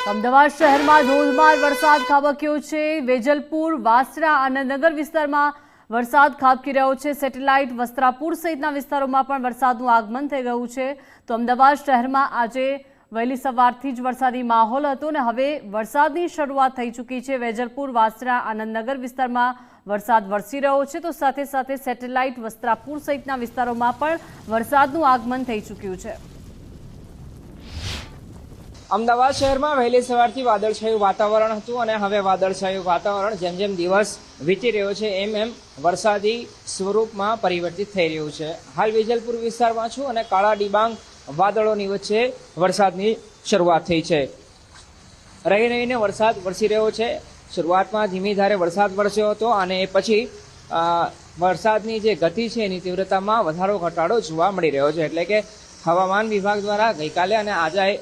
અમદાવાદ શહેરમાં ધોધમાર વરસાદ ખાબક્યો છે। વેજલપુર, વાસણા, આનંદનગર વિસ્તારમાં વરસાદ ખાબકી રહ્યો છે। સેટેલાઇટ, વસ્ત્રાપુર સહિતના વિસ્તારોમાં પણ વરસાદનું આગમન થઈ ગયું છે। તો અમદાવાદ શહેરમાં આજે વહેલી સવારથી જ વરસાદી માહોલ હતો અને હવે વરસાદની શરૂઆત થઈ ચૂકી છે। વેજલપુર, વાસણા, આનંદનગર વિસ્તારમાં વરસાદ વરસી રહ્યો છે, તો સાથે સાથે સેટેલાઇટ, વસ્ત્રાપુર સહિતના વિસ્તારોમાં પણ વરસાદનું આગમન થઈ ચૂક્યું છે। અમદાવાદ શહેરમાં વહેલી સવારથી વાદળછાયું વાતાવરણ હતું અને હવે વાદળછાયું વાતાવરણ જેમ જેમ દિવસ વીતી રહ્યો છે એમ વરસાદી સ્વરૂપમાં પરિવર્તિત થઈ રહ્યું છે। હાલ વેજલપુર વિસ્તારમાં છું અને કાળા ડિબાંગ વાદળોની વચ્ચે વરસાદની શરૂઆત થઈ છે। રહી રહીને વરસાદ વરસી રહ્યો છે। શરૂઆતમાં ધીમી ધારે વરસાદ વરસ્યો હતો અને એ પછી વરસાદની જે ગતિ છે એની તીવ્રતામાં વધારો ઘટાડો જોવા મળી રહ્યો છે। એટલે કે હવામાન વિભાગ દ્વારા ગઈકાલે અને આજે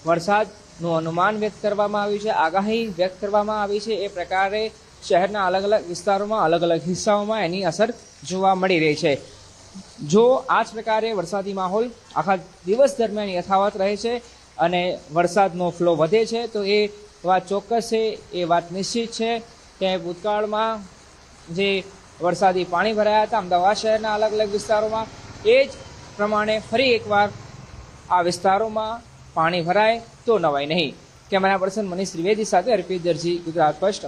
વરસાદનું અનુમાન વ્યક્ત કરવામાં આવ્યું છે, આગાહી વ્યક્ત કરવામાં આવી છે। એ પ્રકારે શહેરના અલગ અલગ વિસ્તારોમાં, અલગ અલગ હિસ્સાઓમાં એની અસર જોવા મળી રહી છે। જો આ જ પ્રકારે વરસાદી માહોલ આખા દિવસ દરમિયાન યથાવત રહે છે અને વરસાદનો ફ્લો વધે છે તો એ વાત ચોક્કસ છે, એ વાત નિશ્ચિત છે કે ભૂતકાળમાં જે વરસાદી પાણી ભરાયા હતા અમદાવાદ શહેરના અલગ અલગ વિસ્તારોમાં, એ જ પ્રમાણે ફરી એકવાર આ વિસ્તારોમાં પાણી ભરાય તો નવાય નહીં। કેમેરા પર્સન મનીષ ત્રિવેદી સાથે અર્પિત દરજી, ગુજરાત ફર્સ્ટ।